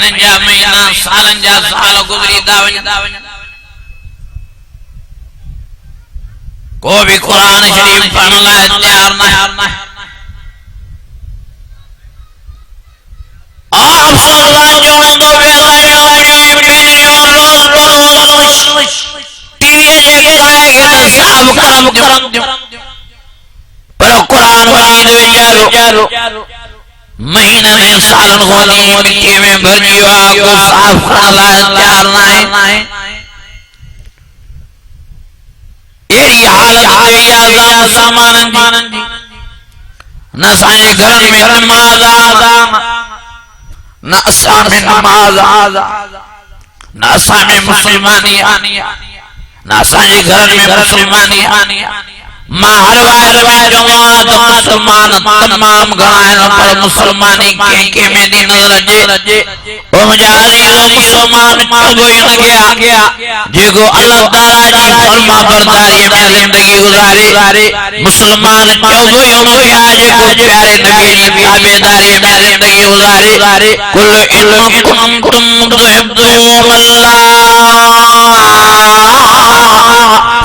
مہینن جا مہینہ سالن جا سال گزری داویں کو بھی قرآن شریف پڑھن لائے تیار نہ آپ صلی اللہ جو دو بیلائیں تیئے جے کائے گے صاحب کرم جو پر قرآن مجید وچارو مہینہ میں سالن غنی مٹی میں بھرجیو آگو صاف کرن لائے تیار نہ ایڑی حالت اجازت سامانن جی نہ سائیں گھرن میں نماز آدھا نہ اسان میں نماز آدھا نہ اسان میں مسلمانی نہ سائیں گھرن میں مسلمانی ماں ہر وائر جوان تو مسلمان تمام گھرائن پر مسلمانی کے میں دین رجے او مجھے عزیز مسلمان چوبوئی نہ گیا جگو اللہ تعالیٰ جی فرما برداری میں زندگی گزارے مسلمان چوبوئی ہوئی آج کو پیارے نبی جی تابعداری میں زندگی گزارے کل ان کنتم تحبون اللہ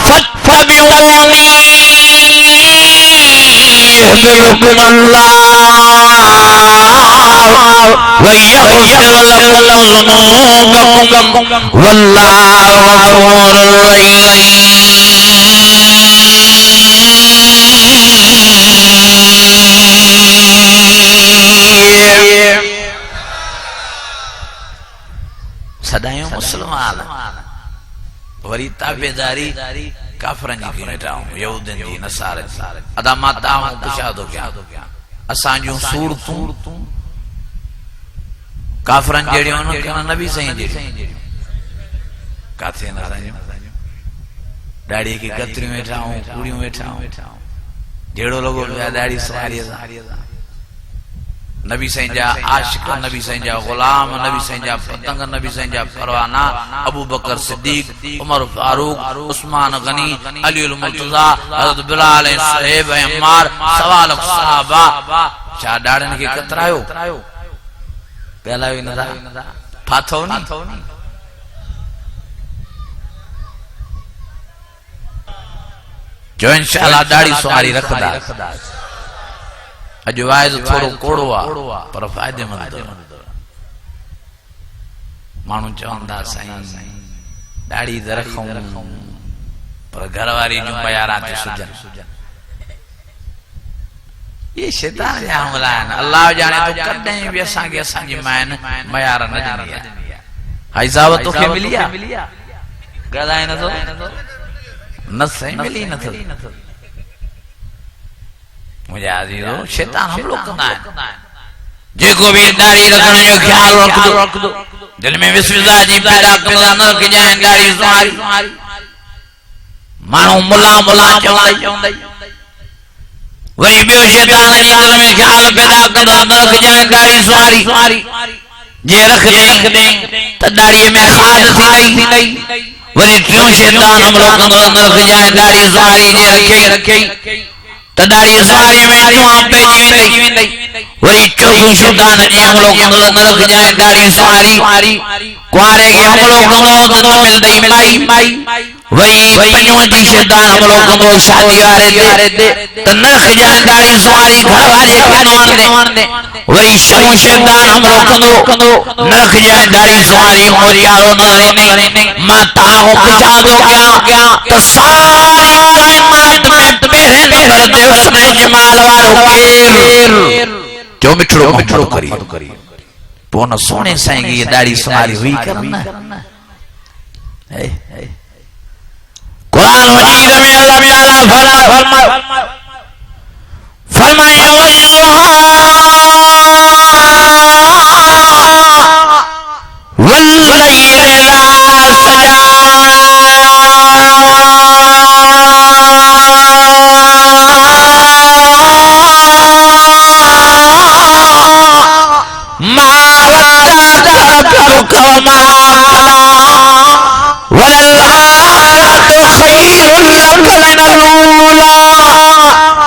فاتبعونی يحببكم الله ويغفر لكم ذنوبكم والله غفور رحيم سدائیوں مسلمان وری تابعداری کافرن جی کی نٹاؤں یہودن جی نصارن ادا ماتاؤں کشادو کیا اسانجوں صورتوں کافرن جیڑی انہوں کہنا نبی صحیح جیڑی کاتھے ناسانجوں ڈاڑی کی کتریوں اٹھاؤں کوڑیوں اٹھاؤں جیڑو لوگوں بیا ڈاڑی سواری نبی سنجا عاشق نبی سنجا غلام نبی سنجا پتنگ نبی سنجا پروانہ ابو بکر صدیق عمر فاروق عثمان غنی علی المرتضی حضرت بلال صحیب عمار سوال صحابہ چاہ ڈاڑن کے کترائیو پہلا بھی ندا پھاتھو نہیں جو انشاءاللہ ڈاڑی سواری رکھ دا اجو وائز تھوڑو کوڑوا پر فائدے مند مانو چوندا سائیں ڈاڑی درخوں پر گھرواری جو بیارات سجن یہ شیطان جا حملہ ہے اللہ جانے تو کردیں بھی اساں جی مائن بیارہ نہ جنیا ہائی زاوت تو کے ملیا گدائیں نہ تو نسیں ملی نہ تو مجھے عزیزو شیطان ہم لوگ کرنا ہے جے کو بھی داڑھی رکھنے جو خیال رکھ دو دل میں وسوزہ جی پیدا کرنا نہ رکھ جائیں داڑھی سواری مانو ملا چوندائی وہی بیو شیطان جی دل میں خیال پیدا کرنا نہ رکھ جائیں داڑھی سواری جے رکھ دیں تو داڑھی میں خاد تھی نہیں وہی کیوں شیطان ہم لوگ نہ رکھ جائیں داڑھی سواری جے رکھیں تداری سواری میں چوہاں پہنی ویندئی وہی چوہوں شیطان جی ہم لوگ نرکھ جائیں داری سواری کوارے کے ہم لوگ ملدئی مائی وہی پنجوں جی شیطان ہم لوگ شادی آرے دے تو نرکھ جائیں داری سواری گھر والے کے نوان دے وہی شوہوں شیطان ہم لوگ نرکھ جائیں داری سواری موریارو نظریں ماں تاہوں پچھادو کیا تو ساری کائمات میں تمہیں نمبر دے اس نے جمال والو کیر جو مٹھڑو کری پونا سونے سائیں گی یہ داڑھی سواری ہوئی کرنا قرآن مجید میں اللہ تعالیٰ فرمائے واللیل اذا ما ودعك ربك وما وللآخرة خير لك من الأولى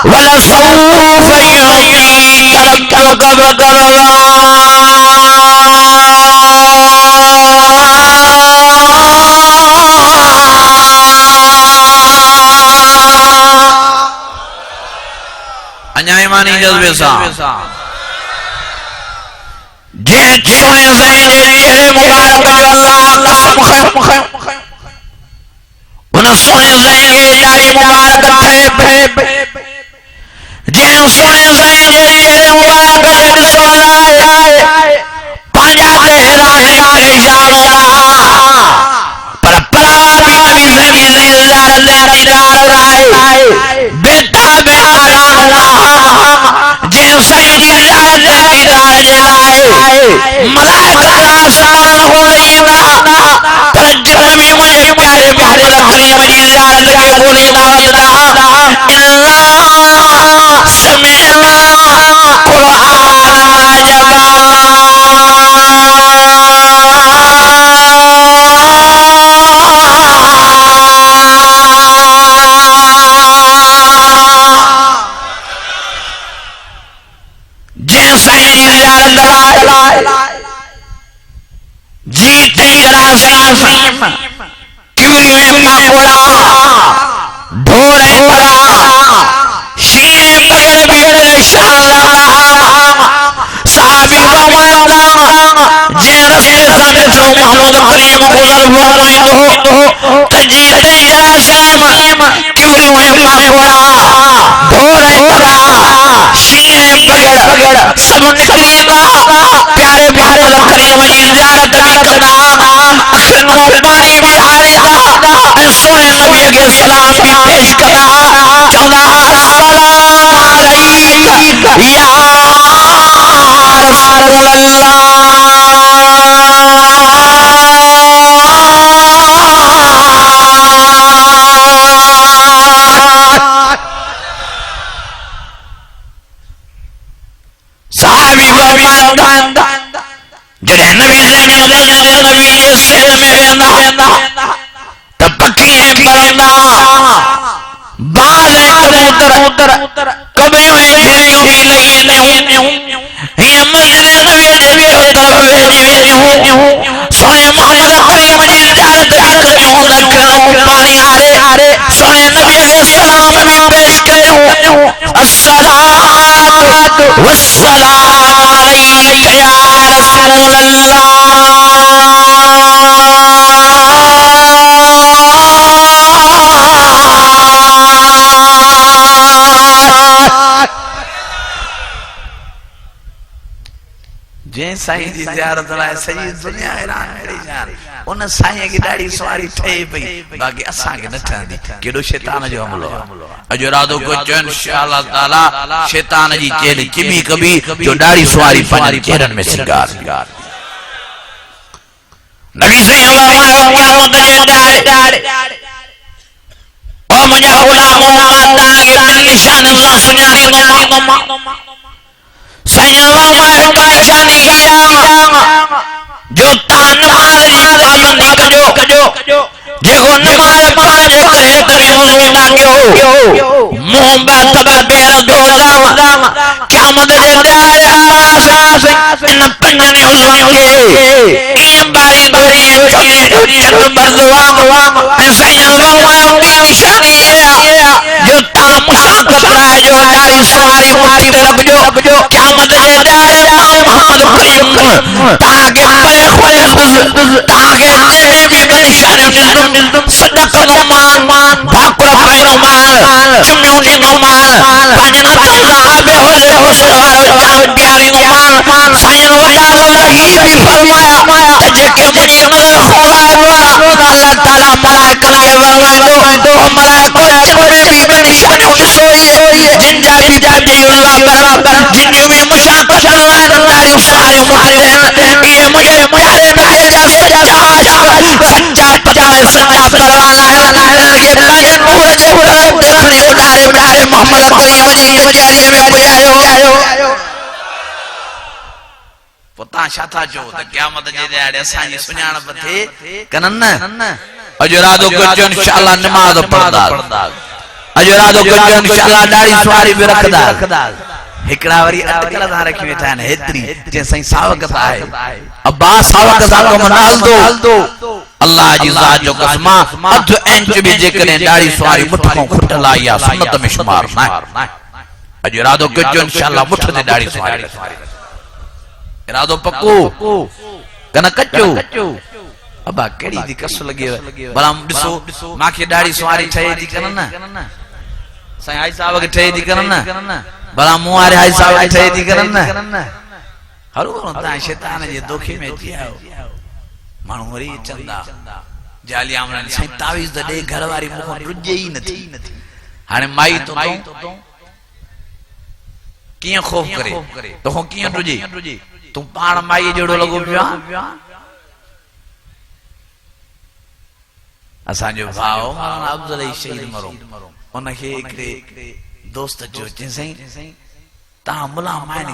ولسوف يعطيك ربك فترضى جلوے سا جن سونے زین جے چہرے مبارک اللہ قسم خیم ان سونے زین جے داڑھی مبارک تھے جن سونے زین جے چہرے مبارک جڑ سولائے پانجا تے حیرانی پریشان ہوا پر پرابی نبی زین زار لے دیدار رائے بیٹا بے آرام جن سائن جی زار لے دیدار جلائے ملائکہ آسمان ہو رہینا پر جنبی مجھے پیارے محمد کریم جی زار لے بولینا اللہ سمعنا قرآن جیتی راسیم کیوری میں مقوڑا ڈھولے پڑا شیر مگر بیڑ شاہ صحابی فرماتا جن رسول ثابت جو محمد کریم گزر فرمائیں تجیت راسیم کیوری میں مقوڑا ڈھولے پڑا شیر مگر سب نکلی گا پیارے محمد کریم جی زیارت کرنا اخنوں پانی بھی آئے گا سونے نبی کے سلام بھی پیش کرنا چودہ السلام علیک یا رسول صحابی فرماتا جڑے نبی زینی ظلت نبی جس سہر میں ویندہ تب پکییں پرندہ باز کبوتر کبھیوں جھریوں ہی لئی ہوں یہ مسجد نبی جبی طرف ویندی ہوں سونے محمد کریم جی زیارت کرنی ہوں لکھنوں پانی آرے سونے نبی علیہ السلام بھی پیش کرنی ہوں الصلاة والسلام علیک یا رسول جن سائیں جی زیارت لائے سید دنیا ایران میری جان ان سائیں کی داڑھی سواری ٹھے پئی باقی اساں کے نٹھن دی کیڑو شیطان جو حملو اجرادو کو چن انشاءاللہ تعالی شیطان جی چہل کبھی کبھی جو داڑھی سواری پنج چہرن میں سنگار نبی صلی اللہ علیہ وسلم داڑھی او مجھا غلام آتا کہ نشان اللہ سنیاری مما سائیں اللہ کا نشانی جو تان نماز جی پابندی کجو جگو نماز پانچ کرے تری وضو نہ کیو محبت تبا بیر دوزام قیامت دے دائر آساس ان پنجن حضور کے این باری دوری چھوٹی نمبر دوام سائیں اللہ کی نشانی جو تان مشاکت رائے جو داری سواری مٹی رکھ جو قیامت دے دائر محمد کریم تاکہ پرے خوش تاکہ دے بھی بنشانی نظم صدق نمان بھاکر خیر مال چمیونی نمان پانجن اللہ بے حسن حسن جاوت بیاری نمان سائن وڈا اللہ بھی فرمایا تجھے مجھے نظر خولائے دوا اللہ تعالیٰ ملائکہ کے ورمائے دو ملائکہ چمرے بھی بنشانی سوئی جن جا بھی جاتی اللہ کر جن بھی مشاکت اللہ داری سواری محرن یہ مجھے پیارے پیارے جا سچا پتہ سچا پروانا ہے یہ پانچ نور جو طرف دیکھنے اڈارے اڈارے محمد کریم جی کچھاری میں پجائے پتہ شاتا جو قیامت جے دیاڑے سانجی سنیان پتھے کنن اجرادو کچھ انشاءاللہ نماز پڑھدا اجرادو کچھ انشاءاللہ داڑھی سواری بھی رکھدا ہکڑا وری اٹکل دھا رکھی بیٹھا ہے ہتری جن سائیں ساوکت آئے عباس ساوکت آئے کو منال دو اللہ جی ذات جو قسمہ ادھ انچ بھی جے کریں داڑھی سواری مٹھوں کھٹلا یا سنت میں شمار نہ اج ارادو کجو انشاءاللہ مٹھ تے داڑھی سواری ارادو پکو کنا کچو ابا کیڑی دی کس لگی بلا ڈسو ماکھے داڑھی سواری ٹھے دی کرن نا سائیں ہائی صاحب کے ٹھے دی کرن نا بلا منہ وارے ہائی صاحب کے ٹھے دی کرن نا ہر تا شیطان جے دوکھے میں جیاو مانو وری چندا جالی آمرن سائیں تعویز دے گھر واری مکھوں رجے ہی نتھی ہانے مائی تو کیاں خوف کرے تو کیاں رجے تو پان مائی جڑو لگو پیا اسان جو بھاؤ مولانا افضل شہید مرو ان کے ایک دوست جو چنسیں تا ملا مائن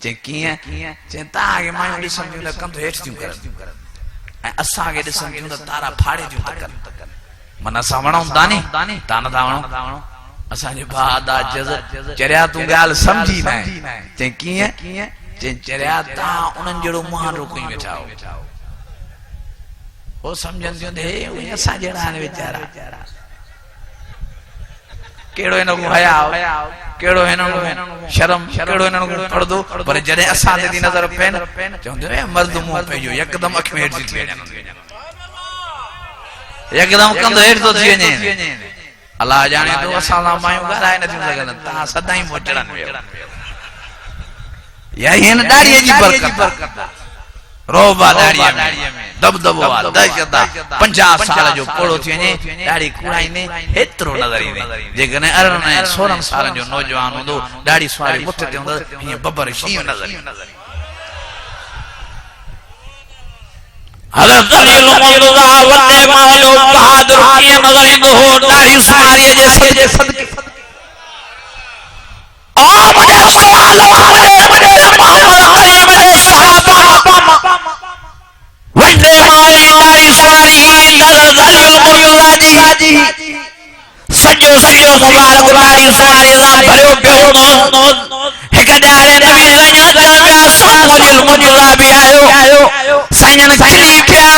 چے کیاں چے تا کے مائن ڈسن جو کم تو ہیٹ تیوں کر اسا کے ڈسن جو تارا پھاڑے جو تکن من اسا وڻو دانی تا نہ تا وڻو اسا جو بھا دا جزت چریا تو گال سمجھی نہ چے کیاں چے چریا تا انن جڑو مہان روکئی بیٹھاو وہ سمجھن دیوں دے اسا جڑا نے بیچارا کیڑو انہاں کو حیا کیڑو انہاں کو شرم کیڑو انہاں کو پردو پر جڑے اسا دی نظر پین چوندے مرد منہ پیجو یکدم اکھ میں ہٹ تھی یکدم کندھ ہٹ تو تھی نے اللہ جانے تو اسا لا مایو گھرائے نہ تھی سگن تا سدائیں موچڑن ویو یا ہن داڑھی جی برکت روبا داڑھی میں دبدبوا دہشت 50 سال جو پوڑو تھی نے داڑھی کوڑائی نے ہترو نظر ہی نہیں جے کنے 16 سال جو نوجوان ہندو داڑھی سواری مٹھ تے ہوندا یہ ببر شی نظر حضرت علی المرتضی وڈے مولو بہادر کی نظر ہندو ہو داڑھی سواری جے صدقے اور مجھے سوال مجھے محمد کریم دے صحابہ وڈے مالی داڑھی سواری حضرت علی المرتضی سجو مبارک داڑھی سواری رام بھریو پیو ایک ڈارے نبی رنجا کر پیا سمجھ المرتضی بھی آیو سائنن کھلی کھیاں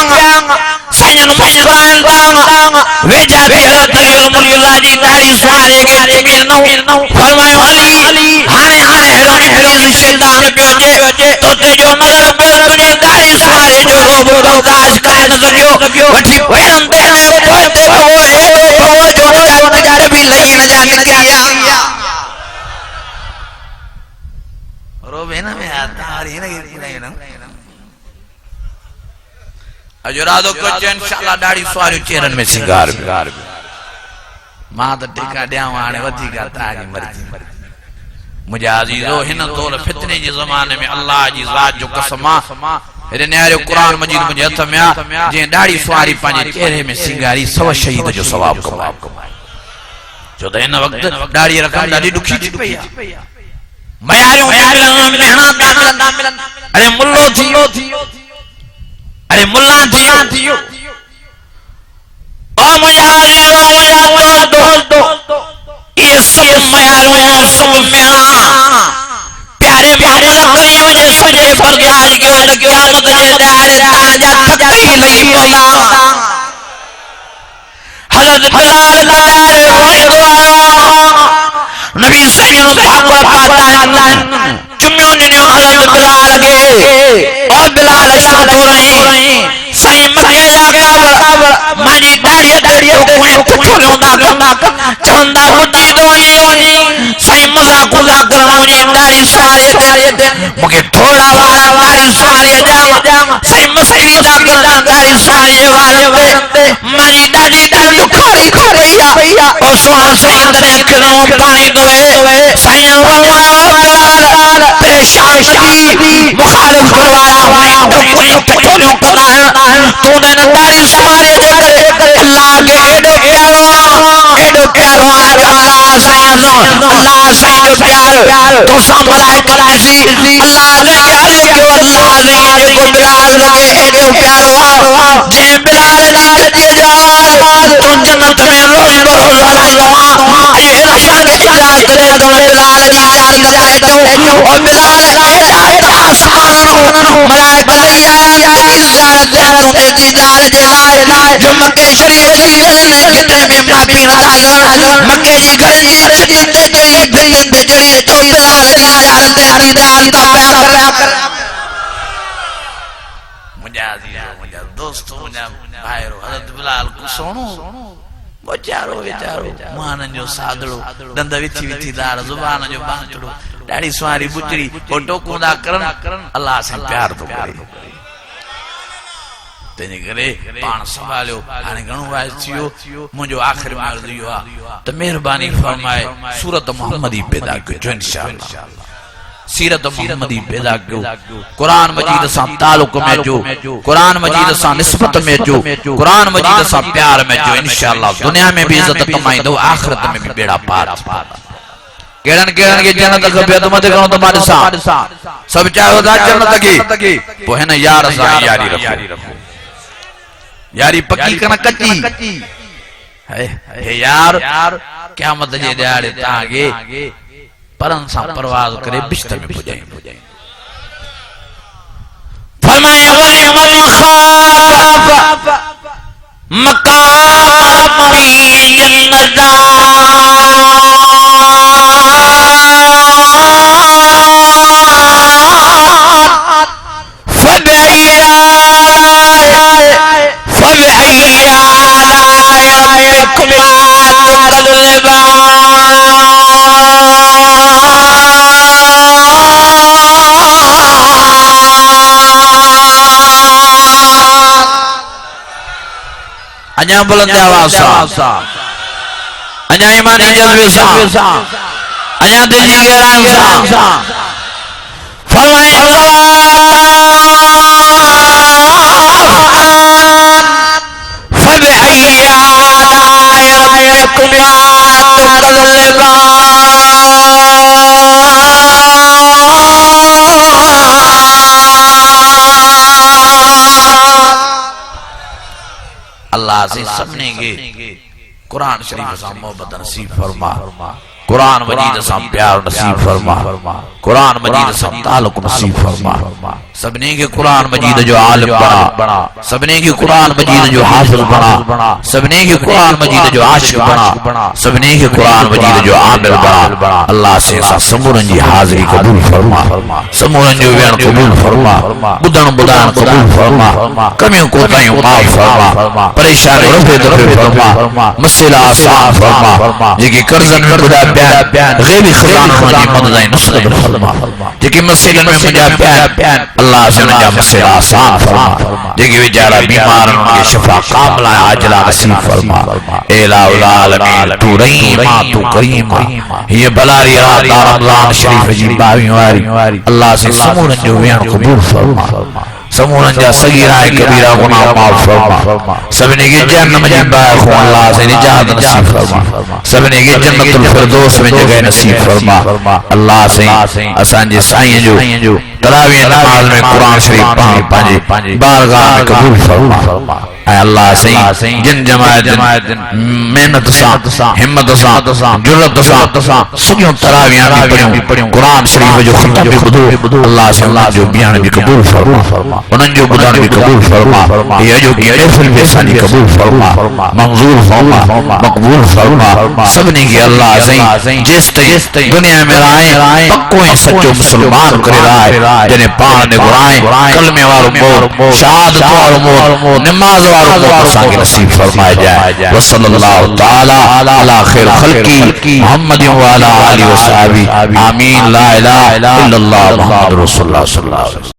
سائنن مسکرائن داں ویجا تے حضرت علی المرتضی داڑھی سواری کے میرنو فرمایا علی ہانے ہیرون شیطان پیو جے تو تے جو نظر پیو تجھے داڑھی سواری جو روبو روکاش کرن لگیو وٹھی ویرن دینے پوئتے وہ ایڈو جو نظر بھی لئی نہ جان کیا روبے نا میں آتا آری نا گئی نا اجرادو کچھ انشاءاللہ داڑھی سواری چیرن میں سنگار بھی ماں تا ٹکا ڈیاں آنے ودھی کا تاجی مرضی مجھے عزیزو ہن طول فتنے جی زمانے میں اللہ جی ذات جو قسمہ میرے نیارے قرآن مجید مجھے ہتھ میں جن داڑھی سواری پانچے چہرے میں سنگاری سو شہید جو ثواب کمائے جو دے ان وقت داڑھی رکھن داڑھی دکھی تھی پیا میاریوں محنت ملن ارے ملو تھیو ارے ملان تھیو او مجھے دو یہ سب میاریوں سب میاں پیارے پیارے لکڑیوں جے سجے برداش کیوں قیامت جے داڑے تاجا تھکی نہیں ہوتا حضرت بلال داڑے ہوئے دعا نبی سجن بھاگوہ پاتا چمیوں نے حضرت بلال کے اور بلال اشارت ہو رہے سائیں مکہ جا مانی داڑی تو کوئی تکھلوں دا چوندا مجی دونی سائیں مزا کلا کرونی داڑی سوارے دے مکہ تھوڑا والا داڑی سوارے جام سائیں مسئلی دا کرنا داڑی سوارے والے مانی داڑی دکھاری پیا اور سوان سائیں دنے کھلوں پانی دوئے سائیں بلال پریشان شکی مخالف کروایا ہوئی کوئی تکھلوں کرنا تو نے داڑی سوارے جے اللہ کے ایڈو پیارو اللہ سائیں جو پیار تو سام ملائکہ کسی اللہ لے جو اللہ لے کو بلال لگے ایڈو پیارو جے بلال لے دیے جاواز تو جنت میں روز بروز لائیوان اے رشان چلا کرے تو بلال جی چال جائے تو اور بلال ایڈا آسمان ملائکہ لے آیا تیز جان دے دیدار دے لائے جو مکہ شریف دی گھرن جتنے میں معافی نہ مکہ جی گھرن جی خدمت دے قریب دے جڑے تو بلال دیدار دے دیدار دا پیار کر مجھے عزیزو مجھے دوستو مجھے بھائیرو حضرت بلال کو سونو بچارو مانن جو سادڑو دند ویتھی ویتھی دار زبان جو بانچڑو ڈاڑی سواری بچڑی وہ ٹوکوں دا کرن اللہ سے پیار تو کرے تینے کرے پان سنبھالیو ہانے گھنو وائز تھیو مجھو آخر میں عرض ہوا تو مہربانی فرمائے سورت محمدی پیدا کیو جو انشاءاللہ سیرت محمدی پیدا کیو قرآن مجید ساں تعلق میں جو قرآن مجید ساں نسبت میں جو قرآن مجید ساں پیار میں جو انشاءاللہ دنیا میں بھی عزت کمائی دو آخرت میں بھی بیڑا پار کیڑن کی جنت کبھی تمہیں دیکھنو تمہارے ساتھ سب چاہو دا جنت کی وہ ہے نا یار ساں یاری رکھو یاری پکی کنا کچی ہے یار قیامت جے دیارے تاگے پرن سا پرواز کرے بشتر میں پجائیں فرمائے وَلِمَنْ خَافَ مَقَامَ رَبِّهِ انجا بلند آواز سا انجا ایمانی جذبی سا انجا دلی گران سا فرمائے فَبِأَيِّ آلَاءِ رَبِّكُمَا تُكَذِّبَانِ اللہ سے سبنے کے قرآن شریف سے محبت نصیب فرما قرآن مجید سے پیار نصیب فرما قرآن مجید سے تعلق نصیب فرما سبنے کے قرآن مجید جو عالم بنا سبنے کے قرآن مجید جو حافظ بنا سبنے کے قرآن مجید جو عاشق بنا سبنے کے قرآن مجید جو عامل بنا اللہ سے سمورن جی حاضری قبول فرما سمورن جو وین قبول فرما بدن بدان قبول فرما کمیوں کو تائیوں معاف فرما پریشان رفع دفع فرما مسئلہ آسان فرما جی قرضن میں خدا بیان غیبی خزان مجھے مددائیں نصد فرما جی مسئلہ میں مجھے بیان اللہ سے نجا مسئلہ آسان فرما جی ویچارہ بیمار ان کے شفا کاملہ عاجلہ نصیب فرما اے الہ العالمین تو رحیمہ تو کریمہ یہ بلاری رات رمضان شریف جی باوی واری اللہ سے سمورن جو وین قبول فرما سمورن جا صغیرہ کبیرہ گناہ معاف فرما سبنے کی جنم جی باخو اللہ سے نجات نصیب فرما سبنے کی جنت الفردوس میں جگہ نصیب فرما اللہ سے اسان جی سائیں جو تراویح نماز میں قرآن شریف پانچ بارگاہ میں قبول فرما اے اللہ سے جن جماعت محنت سا ہمت سا جرت سا سجوں تراویح بھی پڑھیں قرآن شریف جو ختم بھی بدو اللہ سے اللہ جو بیان بھی قبول فرما انہوں جو بدان بھی قبول فرما یہ جو کی محفل بھی سانی قبول فرما منظور فرما مقبول فرما سب نے کی اللہ سے جس تے دنیا میں رائیں پکویں سچو مسلمان کرے رائے جنہیں پان نے گرائیں کلمے والوں مور شہادت والوں مور نماز والوں مور سانگی نصیب فرمائے جائے وصل اللہ تعالی علی خیر خلقی محمد وعلا آلہ وصحابی آمین لا الہ الا اللہ محمد رسول اللہ صلی اللہ علیہ وسلم